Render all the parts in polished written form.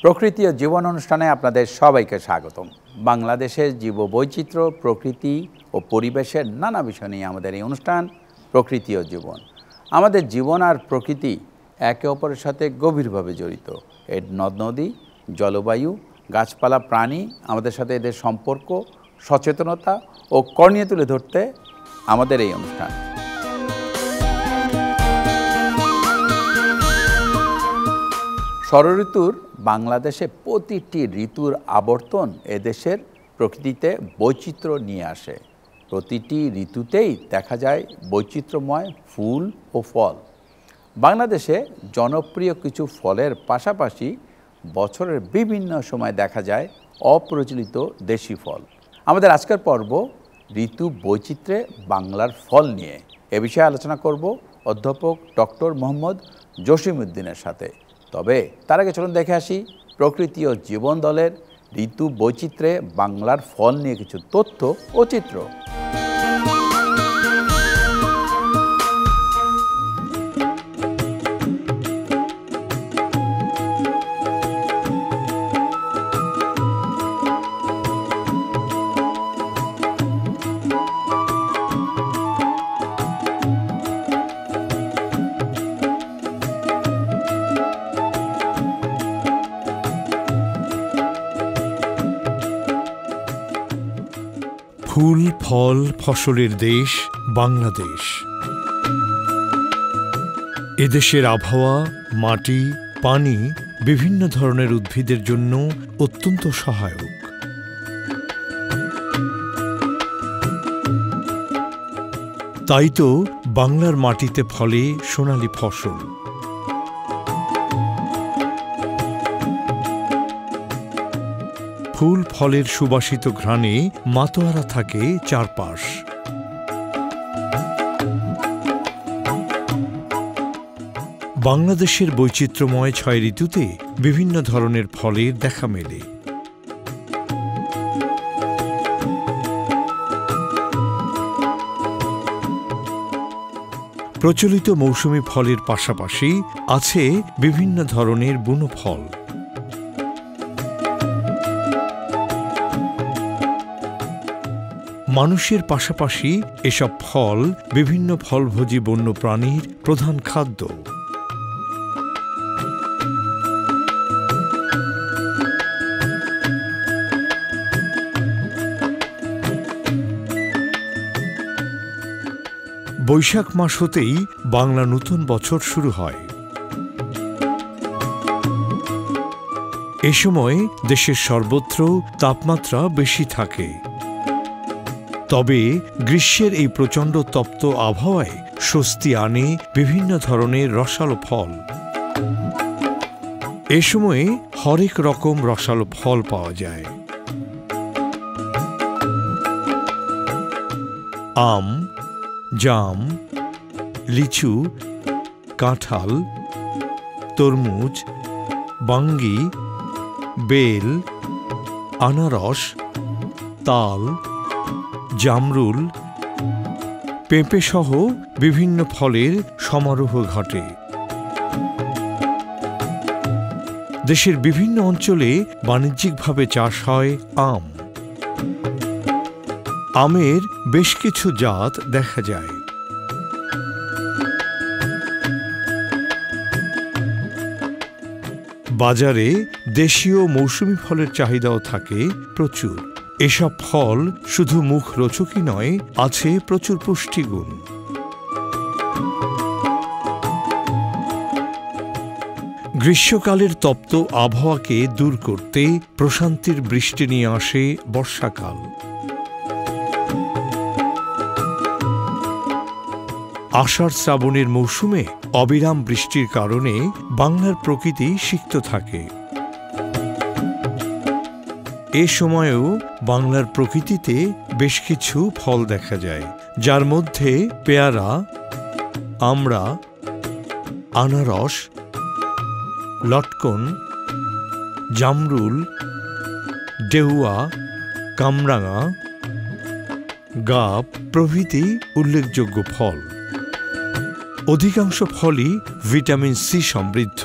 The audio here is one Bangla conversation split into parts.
প্রকৃতি ও জীবন অনুষ্ঠানে আপনাদের সবাইকে স্বাগতম। বাংলাদেশের জীববৈচিত্র্য, প্রকৃতি ও পরিবেশের নানা বিষয় নিয়ে আমাদের এই অনুষ্ঠান প্রকৃতি ও জীবন। আমাদের জীবন আর প্রকৃতি একে অপরের সাথে গভীরভাবে জড়িত। এর নদ নদী, জলবায়ু, গাছপালা, প্রাণী, আমাদের সাথে এদের সম্পর্ক, সচেতনতা ও করণীয় তুলে ধরতে আমাদের এই অনুষ্ঠান। ষড়ঋতুর বাংলাদেশে প্রতিটি ঋতুর আবর্তন এদেশের প্রকৃতিতে বৈচিত্র্য নিয়ে আসে। প্রতিটি ঋতুতেই দেখা যায় বৈচিত্র্যময় ফুল ও ফল। বাংলাদেশে জনপ্রিয় কিছু ফলের পাশাপাশি বছরের বিভিন্ন সময় দেখা যায় অপ্রচলিত দেশি ফল। আমাদের আজকের পর্ব ঋতু বৈচিত্র্যে বাংলার ফল নিয়ে। এ বিষয়ে আলোচনা করব অধ্যাপক ডক্টর মোহাম্মদ জসিমউদ্দিনের সাথে। তবে তার আগে চলুন দেখে আসি প্রকৃতি ও জীবন দলের ঋতু বৈচিত্র্যে বাংলার ফল নিয়ে কিছু তথ্য ও চিত্র। ফুল, ফল, ফসলের দেশ বাংলাদেশ। এদেশের আবহাওয়া, মাটি, পানি বিভিন্ন ধরনের উদ্ভিদের জন্য অত্যন্ত সহায়ক। তাই তো বাংলার মাটিতে ফলে সোনালী ফসল। ফুল ফলের সুবাসিত ঘ্রাণে মাতোয়ারা থাকে চারপাশ। বাংলাদেশের বৈচিত্র্যময় ৬ ঋতুতে বিভিন্ন ধরনের ফলের দেখা মেলে। প্রচলিত মৌসুমী ফলের পাশাপাশি আছে বিভিন্ন ধরনের বুনো ফল। মানুষের পাশাপাশি এসব ফল বিভিন্ন ফলভোজী বন্যপ্রাণীর প্রধান খাদ্য। বৈশাখ মাস হতেই বাংলা নতুন বছর শুরু হয়। এ সময় দেশের সর্বত্র তাপমাত্রা বেশি থাকে। তবে গ্রীষ্মের এই প্রচণ্ড তপ্ত আবহাওয়ায় স্বস্তি আনে বিভিন্ন ধরনের রসালো ফল। এ সময়ে হরেক রকম রসালো ফল পাওয়া যায়। আম, জাম, লিচু, কাঁঠাল, তরমুজ, বাঙ্গি, বেল, আনারস, তাল, জামরুল, পেঁপে সহ বিভিন্ন ফলের সমারোহ ঘটে। দেশের বিভিন্ন অঞ্চলে বাণিজ্যিকভাবে চাষ হয় আম। আমের বেশ কিছু জাত দেখা যায়। বাজারে দেশীয় মৌসুমী ফলের চাহিদাও থাকে প্রচুর। এসব ফল শুধু মুখ রোচকই নয়, আছে প্রচুর পুষ্টিগুণ। গ্রীষ্মকালের তপ্ত আবহাওয়াকে দূর করতে প্রশান্তির বৃষ্টি নিয়ে আসে বর্ষাকাল। আষাঢ় শ্রাবণের মৌসুমে অবিরাম বৃষ্টির কারণে বাংলার প্রকৃতি সিক্ত থাকে। এ সময়েও বাংলার প্রকৃতিতে বেশ কিছু ফল দেখা যায়, যার মধ্যে পেয়ারা, আমড়া, আনারস, লটকন, জামরুল, ডেউয়া, কামরাঙা, গাব প্রভৃতি উল্লেখযোগ্য ফল। অধিকাংশ ফলই ভিটামিন সি সমৃদ্ধ।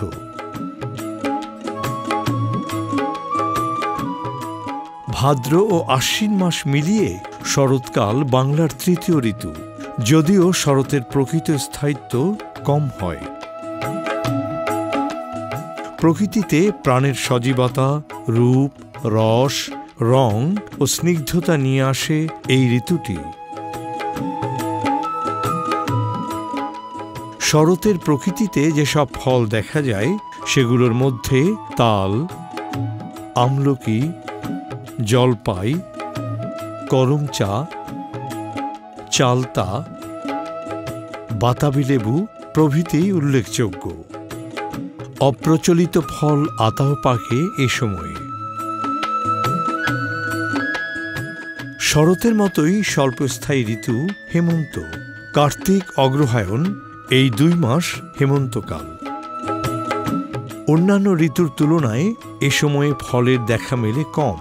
ভাদ্র ও আশ্বিন মাস মিলিয়ে শরৎকাল বাংলার তৃতীয় ঋতু, যদিও শরতের প্রকৃত স্থায়িত্ব কম হয়। প্রকৃতিতে প্রাণের সজীবতা, রূপ, রস, রং ও স্নিগ্ধতা নিয়ে আসে এই ঋতুটি। শরতের প্রকৃতিতে যেসব ফল দেখা যায় সেগুলোর মধ্যে তাল, আমলকি, জলপাই, করমচা, চালতা, বাতাবি লেবু প্রভৃতি উল্লেখযোগ্য। অপ্রচলিত ফল আতাও পাকে এ সময়ে। শরতের মতোই স্বল্পস্থায়ী ঋতু হেমন্ত। কার্তিক অগ্রহায়ণ এই 2 মাস হেমন্তকাল। অন্যান্য ঋতুর তুলনায় এ সময়ে ফলের দেখা মেলে কম।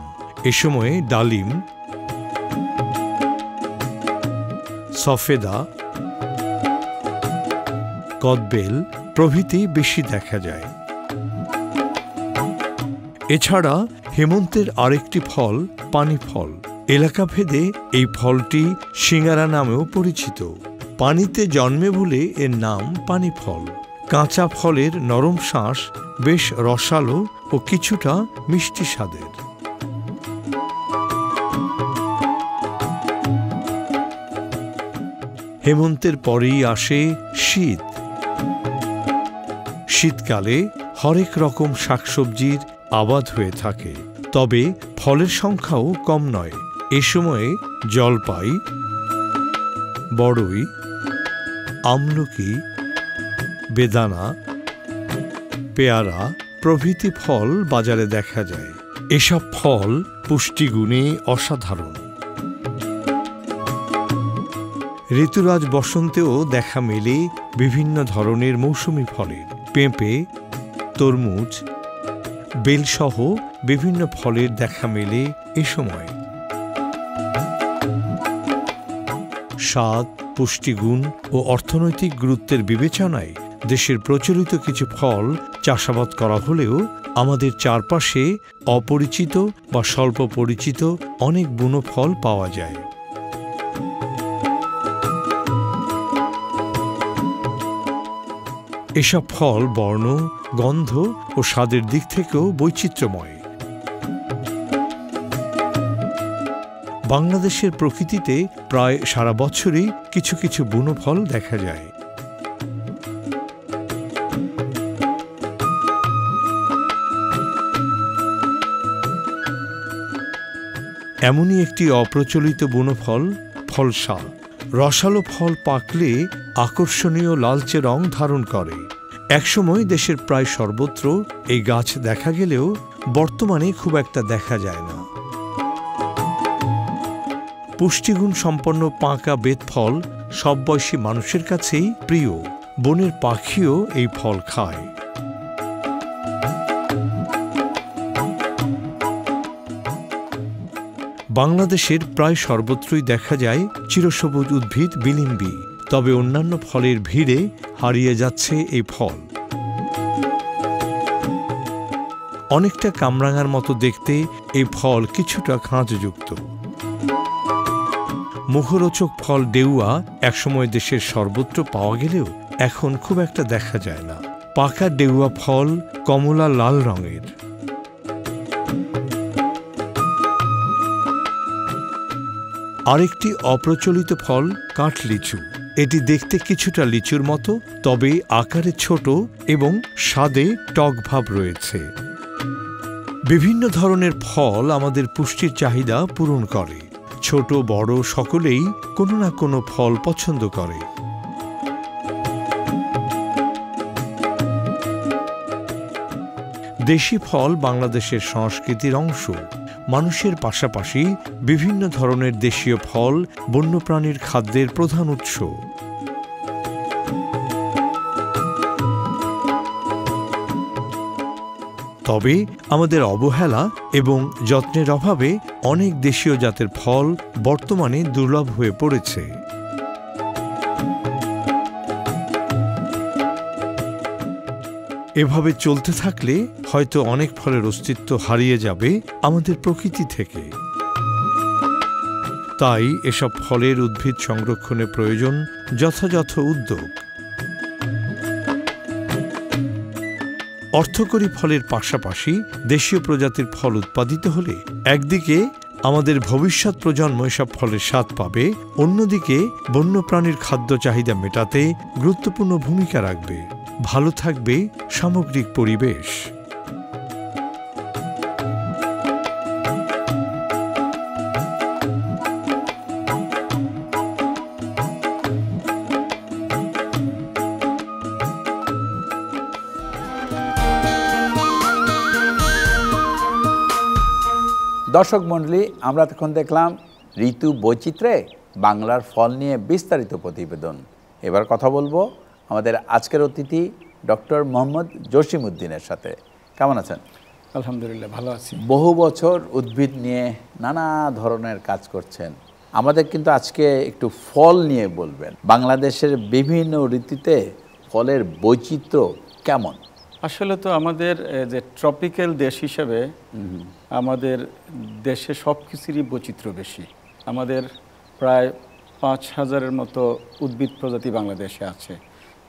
এ সময়ে ডালিম, সফেদা, কদবেল প্রভৃতি বেশি দেখা যায়। এছাড়া হেমন্তের আরেকটি ফল পানি ফল। এলাকাভেদে এই ফলটি সিঙ্গারা নামেও পরিচিত। পানিতে জন্মে বলে এর নাম পানি ফল। কাঁচা ফলের নরম শাঁস বেশ রসালো ও কিছুটা মিষ্টি স্বাদের। হেমন্তের পরেই আসে শীত। শীতকালে হরেক রকম শাকসবজির আবাদ হয়ে থাকে, তবে ফলের সংখ্যাও কম নয়। এ সময়ে জলপাই, বড়ই, আমলকি, বেদানা, পেয়ারা প্রভৃতি ফল বাজারে দেখা যায়। এসব ফল পুষ্টিগুণে অসাধারণ। ঋতুরাজ বসন্তেও দেখা মেলে বিভিন্ন ধরনের মৌসুমি ফলের। পেঁপে, তরমুজ, বেলসহ বিভিন্ন ফলের দেখা মেলে এ সময়। স্বাদ, পুষ্টিগুণ ও অর্থনৈতিক গুরুত্বের বিবেচনায় দেশের প্রচলিত কিছু ফল চাষাবাদ করা হলেও আমাদের চারপাশে অপরিচিত বা স্বল্প পরিচিত অনেক বুনো ফল পাওয়া যায়। এসব ফল বর্ণ, গন্ধ ও স্বাদের দিক থেকেও বৈচিত্র্যময়। বাংলাদেশের প্রকৃতিতে প্রায় সারা বছরই কিছু কিছু বুনো ফল দেখা যায়। এমনই একটি অপ্রচলিত বুনো ফল ফলসা। রসালো ফল পাকলে আকর্ষণীয় লালচে রং ধারণ করে। একসময় দেশের প্রায় সর্বত্র এই গাছ দেখা গেলেও বর্তমানে খুব একটা দেখা যায় না। পুষ্টিগুণ সম্পন্ন পাকা বেতফল সব বয়সী মানুষের কাছেই প্রিয়। বনের পাখিও এই ফল খায়। বাংলাদেশের প্রায় সর্বত্রই দেখা যায় চিরসবুজ উদ্ভিদ বিলিম্বি, তবে অন্যান্য ফলের ভিড়ে হারিয়ে যাচ্ছে এই ফল। অনেকটা কামরাঙার মতো দেখতে এই ফল কিছুটা খাঁজযুক্ত। মুখরোচক ফল ডেউয়া একসময় দেশের সর্বত্র পাওয়া গেলেও এখন খুব একটা দেখা যায় না। পাকা ডেউয়া ফল কমলা লাল রঙের। আরেকটি অপ্রচলিত ফল কাঠলিচু। এটি দেখতে কিছুটা লিচুর মতো, তবে আকারে ছোট এবং স্বাদে টক ভাব রয়েছে। বিভিন্ন ধরনের ফল আমাদের পুষ্টির চাহিদা পূরণ করে। ছোট বড় সকলেই কোনো না কোনো ফল পছন্দ করে। দেশি ফল বাংলাদেশের সংস্কৃতির অংশ। মানুষের পাশাপাশি বিভিন্ন ধরনের দেশীয় ফল বন্যপ্রাণীর খাদ্যের প্রধান উৎস। তবে আমাদের অবহেলা এবং যত্নের অভাবে অনেক দেশীয় জাতের ফল বর্তমানে দুর্লভ হয়ে পড়েছে। এভাবে চলতে থাকলে হয়তো অনেক ফলের অস্তিত্ব হারিয়ে যাবে আমাদের প্রকৃতি থেকে। তাই এসব ফলের উদ্ভিদ সংরক্ষণে প্রয়োজন যথাযথ উদ্যোগ। অর্থকরী ফলের পাশাপাশি দেশীয় প্রজাতির ফল উৎপাদিত হলে একদিকে আমাদের ভবিষ্যৎ প্রজন্ম এসব ফলের স্বাদ পাবে, অন্যদিকে বন্যপ্রাণীর খাদ্য চাহিদা মেটাতে গুরুত্বপূর্ণ ভূমিকা রাখবে। ভালো থাকবে সামগ্রিক পরিবেশ। দর্শক মণ্ডলী, আমরা তখন দেখলাম ঋতু বৈচিত্র্যে বাংলার ফল নিয়ে বিস্তারিত প্রতিবেদন। এবার কথা বলবো আমাদের আজকের অতিথি ডক্টর মোহাম্মদ জসিমউদ্দিনের সাথে। কেমন আছেন? আলহামদুলিল্লাহ, ভালো আছি। বহু বছর উদ্ভিদ নিয়ে নানা ধরনের কাজ করছেন। আমাদের কিন্তু আজকে একটু ফল নিয়ে বলবেন। বাংলাদেশের বিভিন্ন ঋতুতে ফলের বৈচিত্র্য কেমন? আসলে তো আমাদের যে ট্রপিক্যাল দেশ হিসেবে আমাদের দেশে সব কিছুরই বৈচিত্র্য বেশি। আমাদের প্রায় ৫,০০০-এর মতো উদ্ভিদ প্রজাতি বাংলাদেশে আছে।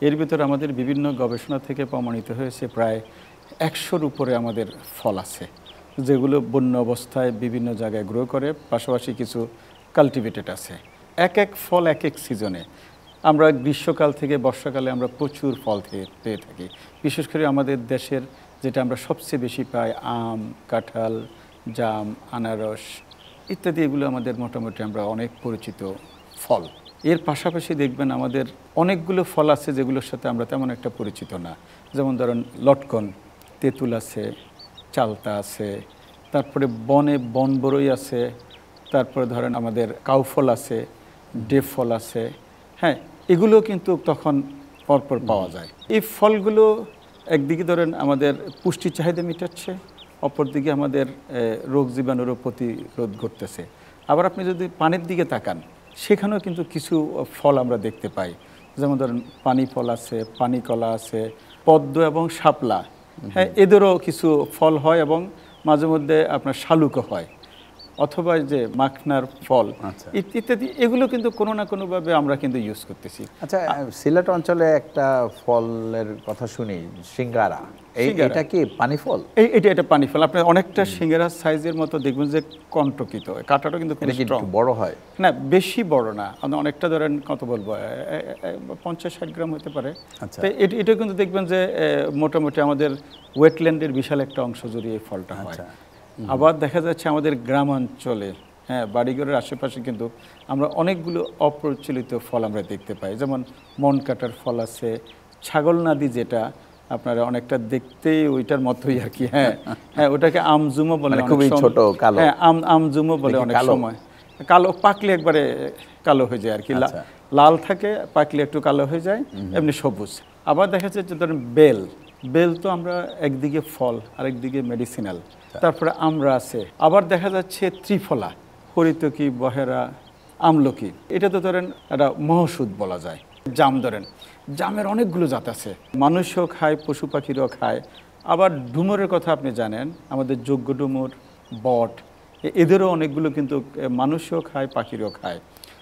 এর ভিতরে আমাদের বিভিন্ন গবেষণা থেকে প্রমাণিত হয়েছে প্রায় ১০০-র উপরে আমাদের ফল আছে, যেগুলো বন্য অবস্থায় বিভিন্ন জায়গায় গ্রো করে, পাশাপাশি কিছু কাল্টিভেটেড আছে। এক এক ফল এক এক সিজনে। আমরা গ্রীষ্মকাল থেকে বর্ষাকালে আমরা প্রচুর ফল পেয়ে থাকি। বিশেষ করে আমাদের দেশের যেটা আমরা সবচেয়ে বেশি পাই, আম, কাঁঠাল, জাম, আনারস ইত্যাদি, এগুলো আমাদের মোটামুটি আমরা অনেক পরিচিত ফল। এর পাশাপাশি দেখবেন আমাদের অনেকগুলো ফল আছে যেগুলোর সাথে আমরা তেমন একটা পরিচিত না। যেমন ধরেন লটকন, তেঁতুল আছে, চালতা আছে, তারপরে বনে বনবরই আছে, তারপরে ধরেন আমাদের কাউফল আছে, ডেফ ফল আছে। হ্যাঁ, এগুলো কিন্তু তখন পরপর পাওয়া যায়। এই ফলগুলো একদিকে ধরেন আমাদের পুষ্টি চাহিদা মেটাচ্ছে, অপরদিকে আমাদের রোগ জীবাণুরও প্রতিরোধ করতেছে। আবার আপনি যদি পানির দিকে তাকান, সেখানেও কিন্তু কিছু ফল আমরা দেখতে পাই। যেমন ধরেন পানি ফল আছে, পানি কলা আছে, পদ্ম এবং শাপলা। হ্যাঁ, এদেরও কিছু ফল হয় এবং মাঝে মধ্যে আপনার শালুকও হয়, অথবা যে মাখনার ফল ইত্যাদি। এগুলো কিন্তু কোনো না কোনোভাবে আমরা কিন্তু ইউজ করতেছি। আচ্ছা, সিলেট অঞ্চলে একটা ফলের কথা শুনি, সিঙ্গারা। এটা কি পানি ফল? এটা পানি ফল। আপনার অনেকটা সিঙ্গারা সাইজের মতো দেখবেন যে কন্টকিত, কাঁটাটা কিন্তু বড় হয় না, বেশি বড় না, অনেকটা ধরেন কত বলবো ৫০-৬০ গ্রাম হতে পারে। এটা কিন্তু দেখবেন যে মোটামুটি আমাদের ওয়েটল্যান্ডের বিশাল একটা অংশ জুড়ে এই ফলটা হয়। আবার দেখা যাচ্ছে আমাদের গ্রামাঞ্চলে, হ্যাঁ, বাড়িঘরের আশেপাশে কিন্তু আমরা অনেকগুলো অপ্রচলিত ফল আমরা দেখতে পাই। যেমন মন কাটার ফল আছে, ছাগলনাদি, যেটা আপনারা অনেকটা দেখতে ওইটার মতোই আর কি। হ্যাঁ হ্যাঁ, ওটাকে আমজুমো বলে, খুবই ছোট কালো। হ্যাঁ, আমজুমো বলে। অনেক সময় কালো, পাকলে একবারে কালো হয়ে যায় আর কি। লাল থাকে, পাকলে একটু কালো হয়ে যায়, এমনি সবুজ। আবার দেখা যাচ্ছে ধরেন বেল তো আমরা একদিকে ফল, আরেকদিকে মেডিসিনাল। তারপরে আমরা আছে, আবার দেখা যাচ্ছে ত্রিফলা, হরিতকি, বহেরা, আমলকি। এটা তো ধরেন একটা মহৌষধ বলা যায়। জাম ধরেন, জামের অনেকগুলো জাত আছে, মানুষও খায়, পশু পাখিরও খায়। আবার ডুমুরের কথা আপনি জানেন, আমাদের যজ্ঞ ডুমুর, বট, এদেরও অনেকগুলো কিন্তু মানুষও খায়, পাখিরও খায়।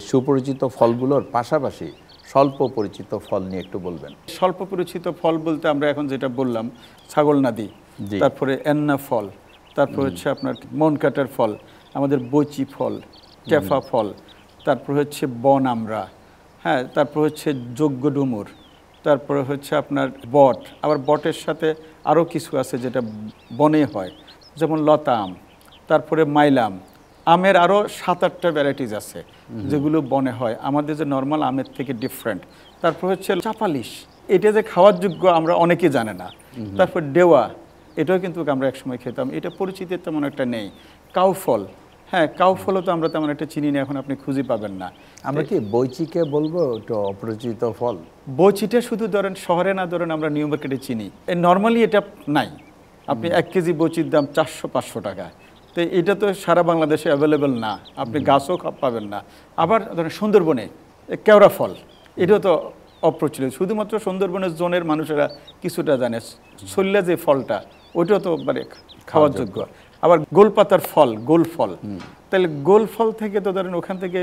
সুপরিচিত ফলগুলোর পাশাপাশি স্বল্প পরিচিত ফল নিয়ে একটু বলবেন। স্বল্প পরিচিত ফল বলতে আমরা এখন যেটা বললাম, ছাগলনাদি, তারপরে এন্না ফল, তারপর হচ্ছে আপনার মন কাটার ফল, আমাদের বৈচি ফল, টেফা ফল, তারপর হচ্ছে বন আমরা, হ্যাঁ, তারপর হচ্ছে যজ্ঞ ডুমুর, তারপরে হচ্ছে আপনার বট। আবার বটের সাথে আরও কিছু আছে যেটা বনে হয়, যেমন লতাম, তারপরে মাইলাম। আমের আরও ৭-৮টা ভ্যারাইটিস আছে যেগুলো বনে হয়, আমাদের যে নর্মাল আমের থেকে ডিফারেন্ট। তারপর হচ্ছে চাপালিশ, এটা যে খাওয়ার যোগ্য আমরা অনেকে জানে না। তারপর ডেওয়া, এটাও কিন্তু আমরা একসময় খেতাম, এটা পরিচিত তেমন একটা নেই। কাউ ফল, হ্যাঁ কাউ ফলও তো আমরা তেমন একটা চিনি না, এখন আপনি খুঁজে পাবেন না। আমরা কি বৈচিকে বলবো একটু অপরিচিত ফল? বৈচিটা শুধু ধরেন শহরে না, ধরেন আমরা নিউ মার্কেটে চিনি, নর্মালি এটা নাই। আপনি 1 কেজি বৈচির দাম 400-500 টাকা, তো এটা তো সারা বাংলাদেশে অ্যাভেলেবেল না, আপনি গাছও পাবেন না। আবার ধরেন সুন্দরবনে কেওড়া ফল, এটাও তো অপ্রচলিত, শুধুমাত্র সুন্দরবনের জোনের মানুষেরা কিছুটা জানে। সল্লা যে ফলটা, ওইটাও তো মানে খাওয়ার যোগ্য। আবার গোলপাতার ফল, গোল ফল, তাহলে গোল ফল থেকে তো ধরেন ওখান থেকে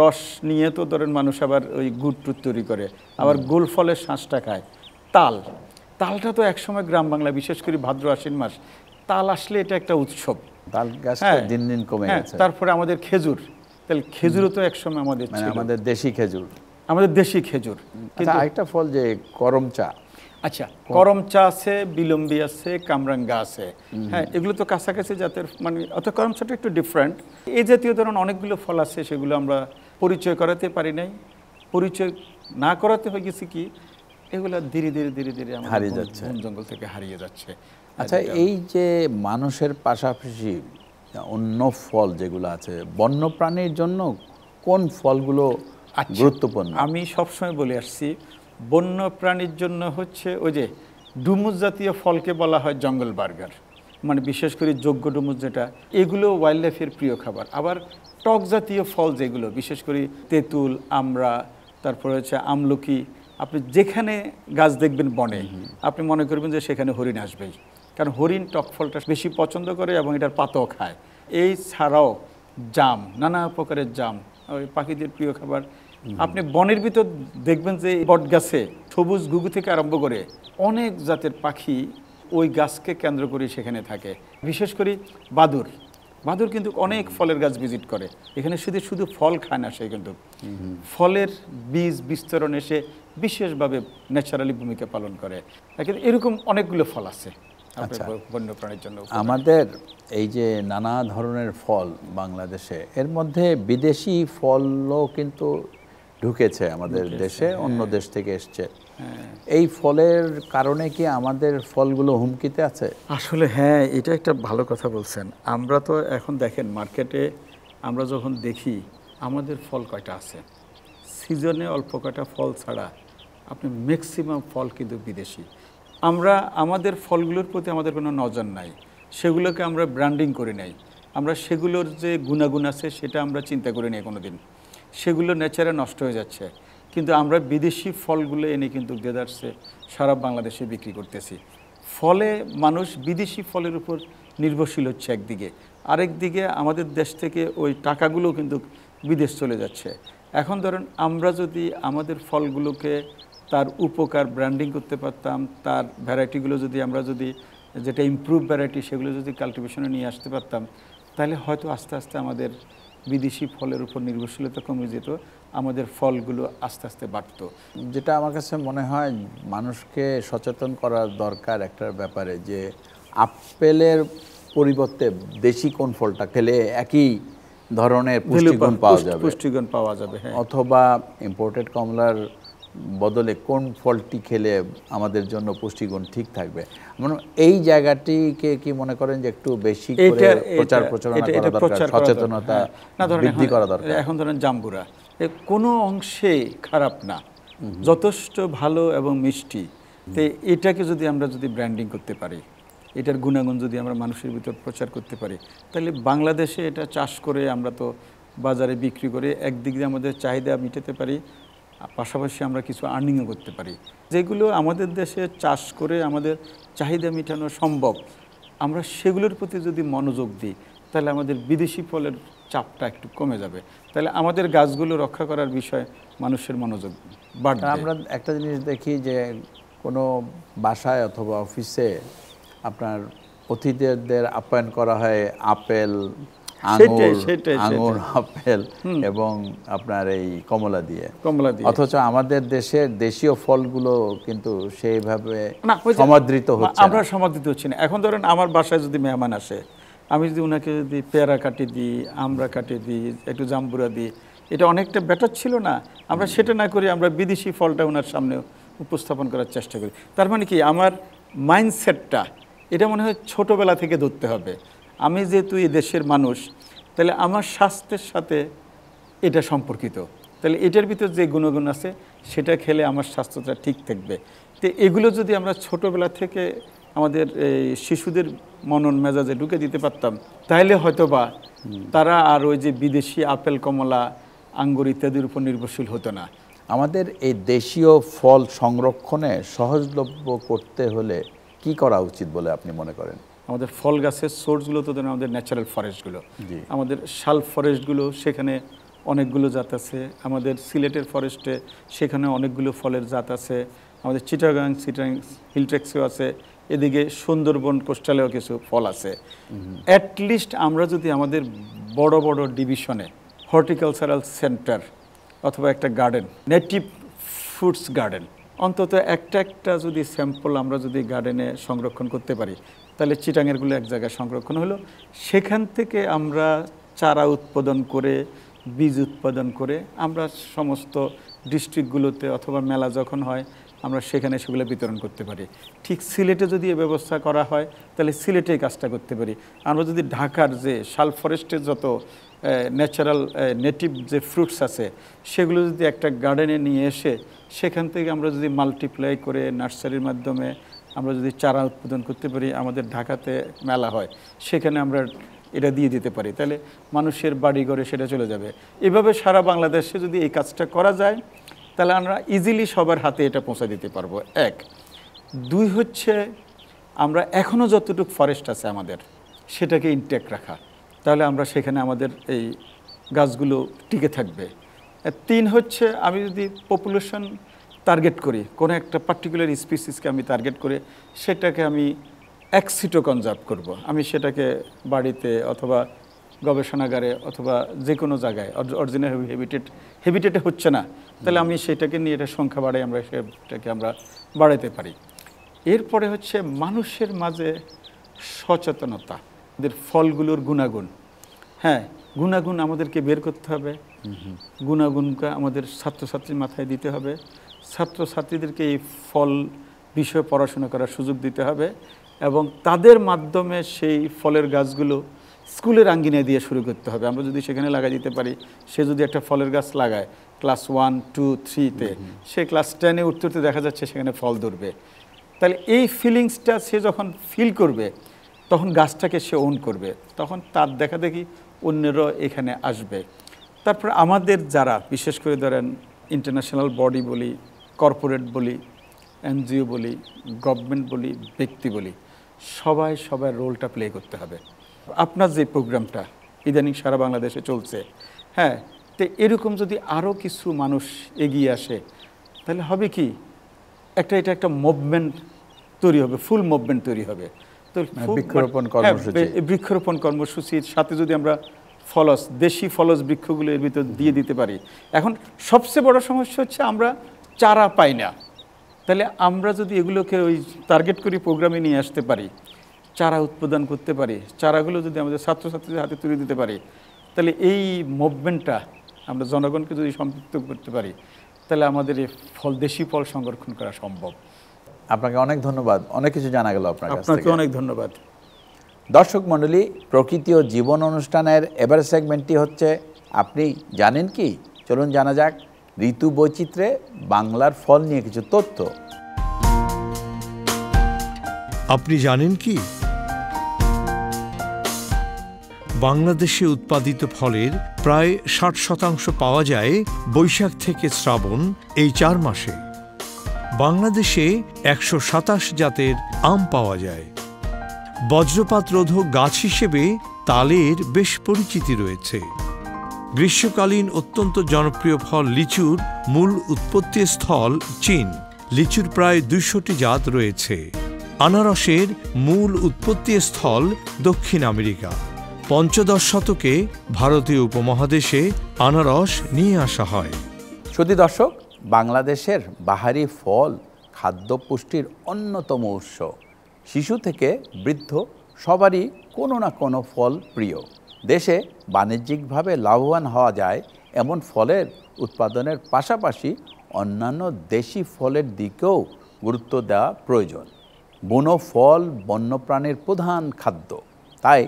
রস নিয়ে তো ধরেন মানুষ আবার ওই গুড় টুট তৈরি করে, আবার গোল ফলের শাঁসটা খায়। তাল, তালটা তো একসময় গ্রাম বাংলা, বিশেষ করে ভাদ্র আশ্বিন মাস, তাল আসলে এটা একটা উৎসব। তাল গাছটা দিন দিন কমে গেছে। তারপরে আমাদের খেজুর, তাহলে খেজুরও তো একসময় আমাদের মানে ছিল, আমাদের দেশি খেজুর, আমাদের দেশি খেজুর। কিন্তু আরেকটা ফল যে করম চা, আচ্ছা করম চা আছে, বিলম্বী আছে, কামরাঙ্গা আছে, হ্যাঁ এগুলো তো কাছাকাছি জাতের, মানে অর্থাৎ করম চাটা একটু ডিফারেন্ট। এই জাতীয় ধরনের অনেকগুলো ফল আছে, সেগুলো আমরা পরিচয় করাতে পারি নাই। পরিচয় না করাতে হয়ে গেছে কি, এগুলো ধীরে ধীরে ধীরে ধীরে হারিয়ে যাচ্ছে, বন জঙ্গল থেকে হারিয়ে যাচ্ছে। আচ্ছা এই যে মানুষের পাশাপাশি অন্য ফল যেগুলো আছে, বন্য প্রাণীর জন্য কোন ফলগুলো গুরুত্বপূর্ণ? আমি সবসময় বলে আসছি, বন্য প্রাণীর জন্য হচ্ছে ওই যে ডুমুর জাতীয় ফলকে বলা হয় জঙ্গল বার্গার, মানে বিশেষ করে যোগ্য ডুমুর যেটা, এগুলো ওয়াইল্ড লাইফের প্রিয় খাবার। আবার টক জাতীয় ফল যেগুলো, বিশেষ করে তেঁতুল, আমড়া, তারপরে হচ্ছে আমলকি, আপনি যেখানে গাছ দেখবেন বনে, আপনি মনে করবেন যে সেখানে হরিণ আসবেই, কারণ হরিণ টক ফলটা বেশি পছন্দ করে এবং এটার পাতাও খায়। এই ছাড়াও জাম, নানা প্রকারের জাম, ওই পাখিদের প্রিয় খাবার। আপনি বনের ভিতর দেখবেন যে বট গাছে সবুজ ঘুঘু থেকে আরম্ভ করে অনেক জাতের পাখি ওই গাছকে কেন্দ্র করে সেখানে থাকে। বিশেষ করে বাদুর, বাদুর কিন্তু অনেক ফলের গাছ ভিজিট করে, এখানে শুধু শুধু ফল খায় না, সে কিন্তু ফলের বীজ বিস্তরণে সে বিশেষভাবে ন্যাচারালি ভূমিকা পালন করে। এরকম অনেকগুলো ফল আছে বন্যপ্রাণীর জন্য। আমাদের এই যে নানা ধরনের ফল বাংলাদেশে, এর মধ্যে বিদেশি ফলও কিন্তু ঢুকেছে আমাদের দেশে, অন্য দেশ থেকে এসছে। এই ফলের কারণে কি আমাদের ফলগুলো হুমকিতে আছে? আসলে হ্যাঁ, এটা একটা ভালো কথা বলছেন। আমরা তো এখন দেখেন মার্কেটে আমরা যখন দেখি আমাদের ফল কয়টা আছে, সিজনে অল্প কয়টা ফল ছাড়া আপনি ম্যাক্সিমাম ফল কিন্তু বিদেশি। আমরা আমাদের ফলগুলোর প্রতি আমাদের কোনো নজর নাই, সেগুলোকে আমরা ব্র্যান্ডিং করে নেই, আমরা সেগুলোর যে গুণাগুণ আছে সেটা আমরা চিন্তা করি নাই কোনো দিন, সেগুলো নেচারে নষ্ট হয়ে যাচ্ছে। কিন্তু আমরা বিদেশি ফলগুলো এনে কিন্তু দেদারসে সারা বাংলাদেশে বিক্রি করতেছি। ফলে মানুষ বিদেশি ফলের উপর নির্ভরশীল হচ্ছে একদিকে, আরেক দিকে আমাদের দেশ থেকে ওই টাকাগুলো কিন্তু বিদেশ চলে যাচ্ছে। এখন ধরেন আমরা যদি আমাদের ফলগুলোকে তার উপকার ব্র্যান্ডিং করতে পারতাম, তার ভ্যারাইটিগুলো যদি আমরা যদি যেটা ইমপ্রুভ ভ্যারাইটি সেগুলো যদি কাল্টিভেশনে নিয়ে আসতে পারতাম, তাহলে হয়তো আস্তে আস্তে আমাদের বিদেশি ফলের উপর নির্ভরশীলতা কমে যেত, আমাদের ফলগুলো আস্তে আস্তে বাড়ত। যেটা আমার কাছে মনে হয় মানুষকে সচেতন করার দরকার একটা ব্যাপারে, যে আপেলের পরিবর্তে দেশি কোন ফলটা খেলে একই ধরনের পুষ্টিগুণ পাওয়া যাবে, হ্যাঁ, অথবা ইম্পোর্টেড কমলার বদলে কোন ফলটি খেলে আমাদের জন্য পুষ্টিগুণ ঠিক থাকবে। মানে এই জায়গাটিকে কি মনে করেন যে একটু বেশি করে প্রচারণা করা দরকার, সচেতনতা বৃদ্ধি করা দরকার? এখন ধরেন জাম্বুরা কোনো অংশে খারাপ না, যথেষ্ট ভালো এবং মিষ্টি। তো এটাকে যদি আমরা ব্র্যান্ডিং করতে পারি, এটার গুণাগুণ যদি আমরা মানুষের ভিতর প্রচার করতে পারি, তাহলে বাংলাদেশে এটা চাষ করে আমরা তো বাজারে বিক্রি করে একদিক দিয়ে আমাদের চাহিদা মিটাতে পারি, পাশাপাশি আমরা কিছু আর্নিংও করতে পারি। যেগুলো আমাদের দেশে চাষ করে আমাদের চাহিদা মেটানো সম্ভব, আমরা সেগুলোর প্রতি যদি মনোযোগ দিই, তাহলে আমাদের বিদেশি ফলের চাপটা একটু কমে যাবে, তাহলে আমাদের গাছগুলো রক্ষা করার বিষয়ে মানুষের মনোযোগ বাড়বে। আমরা একটা জিনিস দেখি যে কোনো বাসায় অথবা অফিসে আপনার অতিথিদের আপ্যায়ন করা হয় আপেল, আঙুর, আপেল এবং আপনার এই কমলা দিয়ে, অথচ আমাদের দেশের দেশীয় ফলগুলো কিন্তু সেইভাবে সমাদৃত হচ্ছে না। আমরা সমাদৃত হচ্ছি না। এখন ধরেন আমার বাসায় যদি মেহমান আসে, আমি যদি ওনাকে যদি পেয়ারা কাটি দিই, আমরা কাটি দিই, একটু জাম্বুরা দিই, এটা অনেকটা বেটার ছিল না? আমরা সেটা না করি, আমরা বিদেশি ফলটা ওনার সামনে উপস্থাপন করার চেষ্টা করি। তার মানে কি, আমার মাইন্ডসেটটা এটা মনে হয় ছোটোবেলা থেকে ধরতে হবে। আমি যেহেতু এই দেশের মানুষ, তাহলে আমার স্বাস্থ্যের সাথে এটা সম্পর্কিত, তাহলে এটার ভিতর যে গুণগুণ আছে সেটা খেলে আমার স্বাস্থ্যটা ঠিক থাকবে। তো এগুলো যদি আমরা ছোটোবেলা থেকে আমাদের এই শিশুদের মনন মেজাজে ঢুকে দিতে পারতাম, তাহলে হয়তো বা তারা আর ওই যে বিদেশি আপেল, কমলা, আঙ্গুর ইত্যাদির উপর নির্ভরশীল হতো না। আমাদের এই দেশীয় ফল সংরক্ষণে সহজলভ্য করতে হলে কি করা উচিত বলে আপনি মনে করেন? আমাদের ফল গাছের সোর্সগুলো তো ধরেন আমাদের ন্যাচারাল ফরেস্টগুলো, আমাদের শাল ফরেস্টগুলো, সেখানে অনেকগুলো জাত আছে। আমাদের সিলেটের ফরেস্টে সেখানে অনেকগুলো ফলের জাত আছে। আমাদের চিটাগাং হিলট্রেক্সেও আছে, এদিকে সুন্দরবন কোস্টালেও কিছু ফল আছে। অ্যাটলিস্ট আমরা যদি আমাদের বড় বড় ডিভিশনে হর্টিকালচারাল সেন্টার অথবা একটা গার্ডেন, নেটিভ ফ্রুটস গার্ডেন, অন্তত একটা যদি স্যাম্পল আমরা যদি গার্ডেনে সংরক্ষণ করতে পারি, তাহলে চিটাঙেরগুলো এক জায়গায় সংরক্ষণ হলো। সেখান থেকে আমরা চারা উৎপাদন করে, বীজ উৎপাদন করে আমরা সমস্ত ডিস্ট্রিক্টগুলোতে অথবা মেলা যখন হয় আমরা সেখানে সেগুলো বিতরণ করতে পারি। ঠিক সিলেটে যদি এ ব্যবস্থা করা হয় তাহলে সিলেটেই কাজটা করতে পারি। আমরা যদি ঢাকার যে শাল ফরেস্টের যত ন্যাচারাল নেটিভ যে ফ্রুটস আছে সেগুলো যদি একটা গার্ডেনে নিয়ে এসে সেখান থেকে আমরা যদি মাল্টিপ্লাই করে নার্সারির মাধ্যমে আমরা যদি চারা উৎপাদন করতে পারি, আমাদের ঢাকাতে মেলা হয় সেখানে আমরা এটা দিয়ে দিতে পারি, তাহলে মানুষের বাড়ি ঘরে সেটা চলে যাবে। এভাবে সারা বাংলাদেশে যদি এই কাজটা করা যায় তাহলে আমরা ইজিলি সবার হাতে এটা পৌঁছে দিতে পারবো। এক, দুই হচ্ছে আমরা এখনও যতটুকু ফরেস্ট আছে আমাদের সেটাকে ইনটেক্ট রাখা, তাহলে আমরা সেখানে আমাদের এই গাছগুলো টিকে থাকবে। তিন হচ্ছে আমি যদি পপুলেশন টার্গেট করি, কোনো একটা পার্টিকুলার স্পিসিসকে আমি টার্গেট করে সেটাকে আমি এক্সিটো কনজার্ভ করব, আমি সেটাকে বাড়িতে অথবা গবেষণাগারে অথবা যে কোনো জায়গায় অরিজিনাল হেবিটেটে হচ্ছে না, তাহলে আমি সেটাকে নিয়ে এটা সংখ্যা বাড়াই, আমরা সেটাকে আমরা বাড়াতে পারি। এরপরে হচ্ছে মানুষের মাঝে সচেতনতা, আমাদের ফলগুলোর গুণাগুণ, হ্যাঁ গুণাগুণ আমাদেরকে বের করতে হবে, গুণাগুণকে আমাদের ছাত্রছাত্রীর মাথায় দিতে হবে, ছাত্রছাত্রীদেরকে এই ফল বিষয়ে পড়াশোনা করার সুযোগ দিতে হবে এবং তাদের মাধ্যমে সেই ফলের গাছগুলো স্কুলের আঙ্গিনায় দিয়ে শুরু করতে হবে। আমরা যদি সেখানে লাগাই দিতে পারি, সে যদি একটা ফলের গাছ লাগায় ক্লাস 1, 2, 3-তে, সে ক্লাস 10-এ উঠতে উঠতে দেখা যাচ্ছে সেখানে ফল ধরবে, তাহলে এই ফিলিংসটা সে যখন ফিল করবে তখন গাছটাকে সে ওন করবে, তখন তার দেখা দেখি অন্যেরও এখানে আসবে। তারপর আমাদের যারা বিশেষ করে ধরেন ইন্টারন্যাশনাল বডি বলি, কর্পোরেট বলি, এনজিও বলি, গভর্নমেন্ট বলি, ব্যক্তি বলি, সবাই রোলটা প্লে করতে হবে। আপনার যে প্রোগ্রামটা ইদানিং সারা বাংলাদেশে চলছে, হ্যাঁ, তো এরকম যদি আরও কিছু মানুষ এগিয়ে আসে তাহলে হবে কি, এটা একটা মুভমেন্ট তৈরি হবে, ফুল মুভমেন্ট তৈরি হবে। তো বৃক্ষরোপণ কর্মসূচির সাথে যদি আমরা দেশি ফলস বৃক্ষগুলো এর ভিতর দিয়ে দিতে পারি। এখন সবচেয়ে বড় সমস্যা হচ্ছে আমরা চারা পাই না, তাহলে আমরা যদি এগুলোকে ওই টার্গেট করি প্রোগ্রামে নিয়ে আসতে পারি, চারা উৎপাদন করতে পারি, চারাগুলো যদি আমাদের ছাত্রছাত্রীদের হাতে তুলে দিতে পারি, তাহলে এই মুভমেন্টটা আমরা জনগণকে যদি সম্পৃক্ত করতে পারি তাহলে আমাদের এই দেশি ফল সংরক্ষণ করা সম্ভব। আপনাকে অনেক ধন্যবাদ, অনেক কিছু জানা গেল আপনার কাছ থেকে। আপনাকে অনেক ধন্যবাদ। দর্শক মণ্ডলী, প্রকৃতি ও জীবন অনুষ্ঠানের এবারের সেগমেন্টটি হচ্ছে আপনি জানেন কি। চলুন জানা যাক ঋতু বৈচিত্র্যে বাংলার ফল নিয়ে কিছু তথ্য। আপনি জানেন কি বাংলাদেশে উৎপাদিত ফলের প্রায় 60% পাওয়া যায় বৈশাখ থেকে শ্রাবণ এই 4 মাসে। বাংলাদেশে 127 জাতের আম পাওয়া যায়। বজ্রপাত রোধক গাছ হিসেবে তালের বেশ পরিচিতি রয়েছে। গ্রীষ্মকালীন অত্যন্ত জনপ্রিয় ফল লিচুর মূল উৎপত্তি স্থল চীন। লিচুর প্রায় 200টি জাত রয়েছে। আনারসের মূল উৎপত্তি স্থল দক্ষিণ আমেরিকা। পঞ্চদশ শতকে ভারতীয় উপমহাদেশে আনারস নিয়ে আসা হয়। সুধী দর্শক, বাংলাদেশের বাহারি ফল খাদ্য পুষ্টির অন্যতম উৎস। শিশু থেকে বৃদ্ধ সবারই কোনো না কোনো ফল প্রিয়। দেশে বাণিজ্যিকভাবে লাভবান হওয়া যায় এমন ফলের উৎপাদনের পাশাপাশি অন্যান্য দেশি ফলের দিকেও গুরুত্ব দেওয়া প্রয়োজন। বন ফল বন্যপ্রাণীর প্রধান খাদ্য। তাই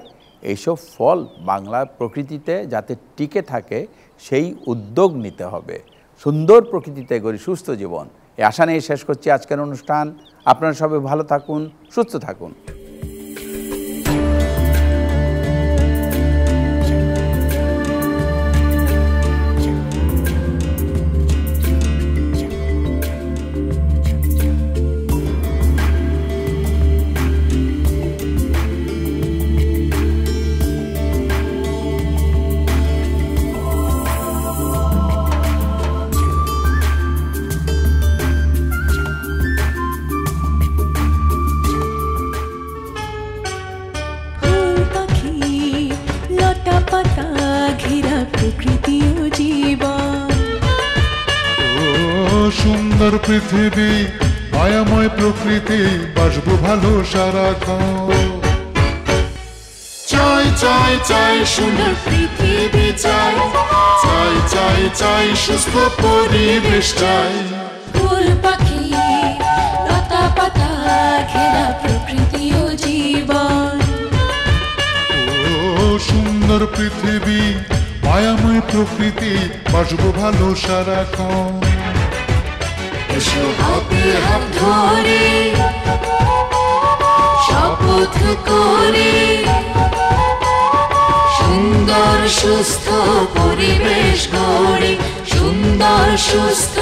এইসব ফল বাংলার প্রকৃতিতে যাতে টিকে থাকে সেই উদ্যোগ নিতে হবে। সুন্দর প্রকৃতিতে গড়ি সুস্থ জীবন, এই আশা নিয়ে শেষ করছি আজকের অনুষ্ঠান। আপনারা সবাই ভালো থাকুন, সুস্থ থাকুন। সুন্দর পৃথিবী মায়াময় প্রকৃতি, বাসবো ভালো সারাক্ষণ। চাই চাই চাই সুন্দর পৃথিবী চাই, চাই চাই চাই সুস্থ পরিবেশ চাই। ফুল পাখি লতা পাতা ঘেরা প্রকৃতি ও জীবন। ও সুন্দর পৃথিবী মায়াময় প্রকৃতি, বাসবো ভালো সারাক্ষণ। এসো হাতে হাত ধরে শপথ করে সুন্দর সুস্থ পরিবেশ গড়ে, সুন্দর সুস্থ